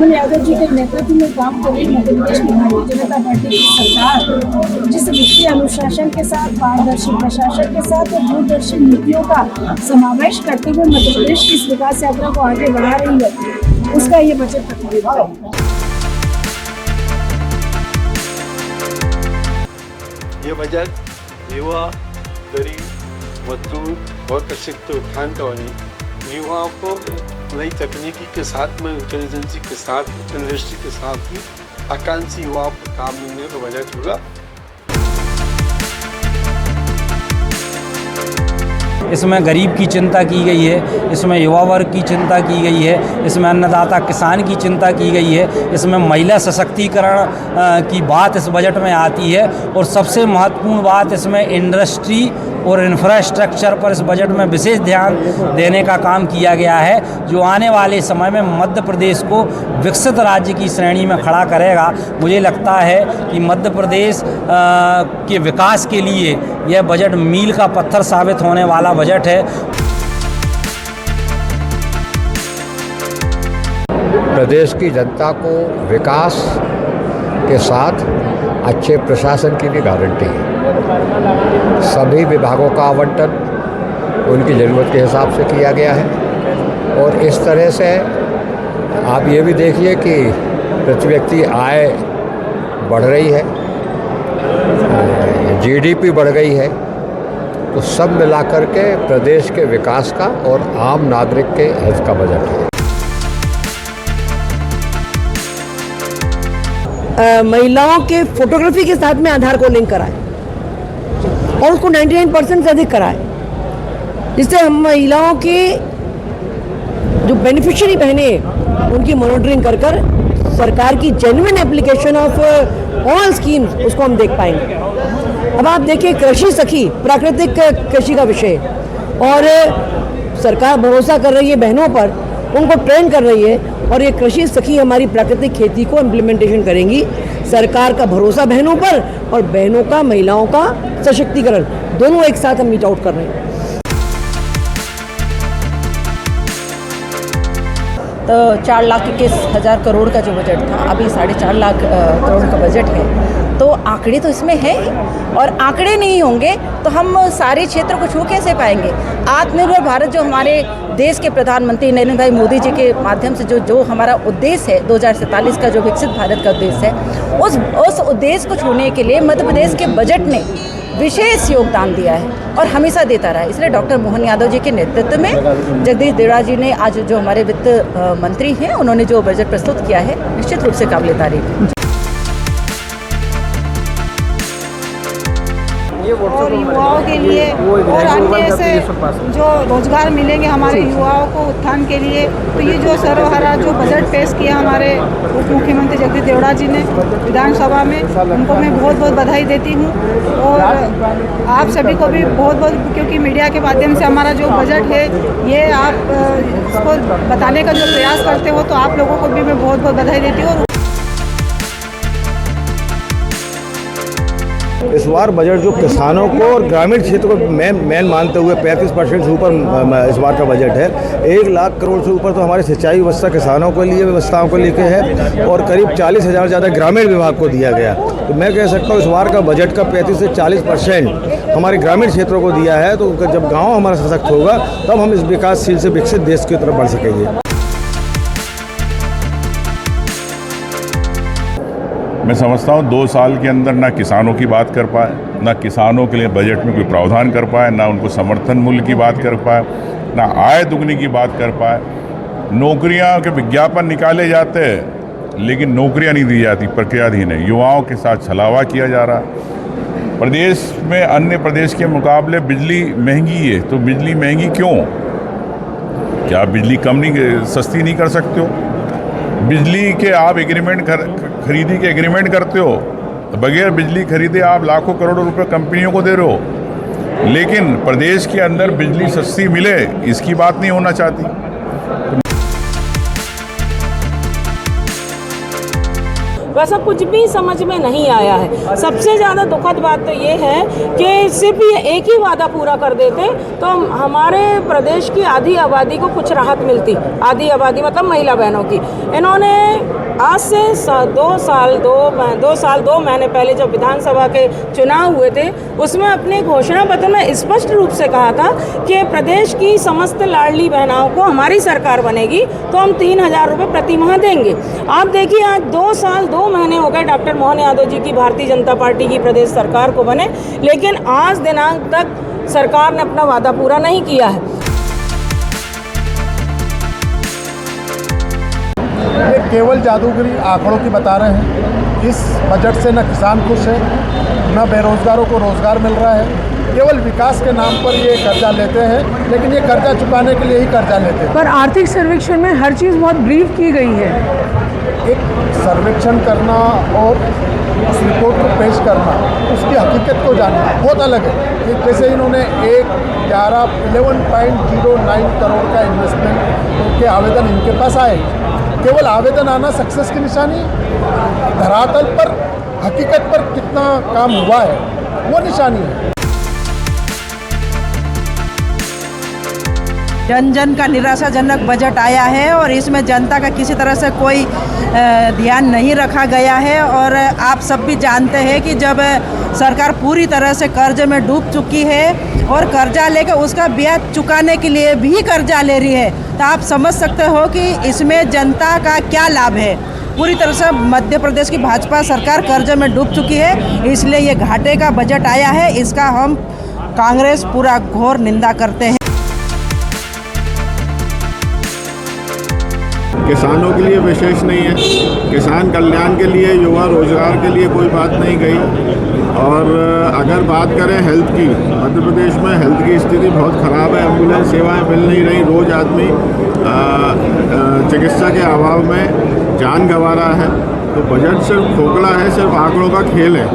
मुलायम यादव जी के नेतृत्व में काम कर रही मध्य प्रदेश की भारतीय जनता पार्टी की सरकार जिस वित्तीय अनुशासन के साथ, पारदर्शी प्रशासन के साथ और दूरदर्शी नीतियों का समावेश करते हुए मध्य प्रदेश की इस विकास यात्रा को आगे बढ़ा रही है, उसका ये बजट प्रतिबिंब है। ये बजट युवा, गरीब, मजदूर और प्रशिक्षित उत्थान का बनी युवाओं को नई तकनीकी के साथ में इंटेलिजेंसी के साथ इंडस्ट्री के साथ ही आकांक्षी युवाओं को काम मिलने का बजट होगा। इसमें गरीब की चिंता की गई है, इसमें युवा वर्ग की चिंता की गई है, इसमें अन्नदाता किसान की चिंता की गई है, इसमें महिला सशक्तिकरण की बात इस बजट में आती है और सबसे महत्वपूर्ण बात इसमें इंडस्ट्री और इंफ्रास्ट्रक्चर पर इस बजट में विशेष ध्यान देने का काम किया गया है, जो आने वाले समय में मध्य प्रदेश को विकसित राज्य की श्रेणी में खड़ा करेगा। मुझे लगता है कि मध्य प्रदेश के विकास के लिए यह बजट मील का पत्थर साबित होने वाला बजट है। प्रदेश की जनता को विकास के साथ अच्छे प्रशासन की भी गारंटी है। सभी विभागों का आवंटन उनकी ज़रूरत के हिसाब से किया गया है और इस तरह से आप ये भी देखिए कि प्रति व्यक्ति आय बढ़ रही है, जीडीपी बढ़ गई है, तो सब मिलाकर के प्रदेश के विकास का और आम नागरिक के हित का बजट है। महिलाओं के फोटोग्राफी के साथ में आधार को लिंक कराएं और उसको 99% से अधिक कराएं, जिससे हम महिलाओं के जो बेनिफिशियरी बहने उनकी मॉनिटरिंग कर कर सरकार की genuine application of all schemes उसको हम देख पाएंगे। अब आप देखिए कृषि सखी, प्राकृतिक कृषि का विषय, और सरकार भरोसा कर रही है बहनों पर, उनको ट्रेन कर रही है और ये कृषि सखी हमारी प्राकृतिक खेती को इम्प्लीमेंटेशन करेंगी। सरकार का भरोसा बहनों पर और बहनों का, महिलाओं का सशक्तिकरण, दोनों एक साथ हम मीट आउट कर रहे हैं। तो 4,21,000 करोड़ का जो बजट था, अभी 4.5 लाख करोड़ का बजट है, तो आंकड़े तो इसमें है ही, और आंकड़े नहीं होंगे तो हम सारे क्षेत्र को छू कैसे पाएंगे। आत्मनिर्भर भारत जो हमारे देश के प्रधानमंत्री नरेंद्र भाई मोदी जी के माध्यम से जो हमारा उद्देश्य है 2047 का, जो विकसित भारत का उद्देश्य है, उस उद्देश्य को छूने के लिए मध्य प्रदेश के बजट ने विशेष योगदान दिया है और हमेशा देता रहा है। इसलिए डॉक्टर मोहन यादव जी के नेतृत्व में जगदीश देवड़ा जी ने, आज जो हमारे वित्त मंत्री हैं, उन्होंने जो बजट प्रस्तुत किया है, निश्चित रूप से काबिल तारीफ है। और युवाओं के लिए और अन्य ऐसे जो रोजगार मिलेंगे हमारे युवाओं को उत्थान के लिए, तो ये जो सर्वहारा जो बजट पेश किया हमारे उप मुख्यमंत्री जगदीश देवड़ा जी ने विधानसभा में, उनको मैं बहुत बहुत बधाई देती हूँ। और आप सभी को भी बहुत बहुत, क्योंकि मीडिया के माध्यम से हमारा जो बजट है ये आप इसको बताने का जो प्रयास करते हो, तो आप लोगों को भी मैं बहुत बहुत बधाई देती हूँ। इस बार बजट जो किसानों को और ग्रामीण क्षेत्र को मेन मानते हुए 35% से ऊपर इस बार का बजट है। 1 लाख करोड़ से ऊपर तो हमारे सिंचाई व्यवस्था किसानों के लिए, व्यवस्थाओं को लेके है, और करीब 40,000 ज़्यादा ग्रामीण विभाग को दिया गया। तो मैं कह सकता हूँ इस बार का बजट का 35 से 40% हमारे ग्रामीण क्षेत्रों को दिया है। तो जब गाँव हमारा सशक्त होगा तब हम इस विकासशील से विकसित देश की तरफ बढ़ सकेंगे। मैं समझता हूँ 2 साल के अंदर ना किसानों की बात कर पाए, ना किसानों के लिए बजट में कोई प्रावधान कर पाए, ना उनको समर्थन मूल्य की बात कर पाए, ना आय दुगनी की बात कर पाए। नौकरियाँ के विज्ञापन निकाले जाते हैं लेकिन नौकरियाँ नहीं दी जाती, प्रक्रियाधीन है। युवाओं के साथ छलावा किया जा रहा। प्रदेश में अन्य प्रदेश के मुकाबले बिजली महंगी है, तो बिजली महंगी क्यों? क्या आप बिजली कम नहीं, सस्ती नहीं कर सकते हो? बिजली के आप खरीदी के एग्रीमेंट करते हो, बगैर बिजली खरीदे आप लाखों करोड़ों रुपए कंपनियों को दे रहे हो, लेकिन प्रदेश के अंदर बिजली सस्ती मिले इसकी बात नहीं होना चाहती। वैसा कुछ भी समझ में नहीं आया है। सबसे ज़्यादा दुखद बात तो ये है कि सिर्फ ये एक ही वादा पूरा कर देते तो हमारे प्रदेश की आधी आबादी को कुछ राहत मिलती। आधी आबादी मतलब महिला बहनों की। इन्होंने आज से 2 महीने पहले जब विधानसभा के चुनाव हुए थे उसमें अपने घोषणा पत्र में स्पष्ट रूप से कहा था कि प्रदेश की समस्त लाडली बहनों को हमारी सरकार बनेगी तो हम 3,000 रुपये प्रति माह देंगे। आप देखिए आज 2 साल 2 महीने हो गए डॉक्टर मोहन यादव जी की भारतीय जनता पार्टी की प्रदेश सरकार को बने, लेकिन आज दिनांक तक सरकार ने अपना वादा पूरा नहीं किया है। ये केवल जादूगरी आंकड़ों की बता रहे हैं। इस बजट से न किसान खुश है, न बेरोजगारों को रोजगार मिल रहा है। केवल विकास के नाम पर ये कर्जा लेते हैं, लेकिन ये कर्जा चुकाने के लिए ही कर्जा लेते हैं। पर आर्थिक सर्वेक्षण में हर चीज़ बहुत ब्रीफ की गई है। एक सर्वेक्षण करना और उस रिपोर्ट को पेश करना, उसकी हकीकत को जानना बहुत अलग है। कि जैसे इन्होंने 11.09 करोड़ का इन्वेस्टमेंट के आवेदन इनके पास आए। केवल आवेदन आना सक्सेस की निशानी, धरातल पर हकीकत पर कितना काम हुआ है वो निशानी है। जन जन का निराशाजनक बजट आया है और इसमें जनता का किसी तरह से कोई ध्यान नहीं रखा गया है। और आप सब भी जानते हैं कि जब सरकार पूरी तरह से कर्ज में डूब चुकी है और कर्जा लेकर उसका ब्याज चुकाने के लिए भी कर्जा ले रही है, तो आप समझ सकते हो कि इसमें जनता का क्या लाभ है। पूरी तरह से मध्य प्रदेश की भाजपा सरकार कर्ज में डूब चुकी है, इसलिए ये घाटे का बजट आया है। इसका हम कांग्रेस पूरा घोर निंदा करते हैं। किसानों के लिए विशेष नहीं है, किसान कल्याण के लिए, युवा रोजगार के लिए कोई बात नहीं गई। और अगर बात करें हेल्थ की, मध्य प्रदेश में हेल्थ की स्थिति बहुत ख़राब है। एम्बुलेंस सेवाएं मिल नहीं रही, रोज़ आदमी चिकित्सा के अभाव में जान गंवा रहा है। तो बजट सिर्फ खोखला है, सिर्फ आंकड़ों का खेल है।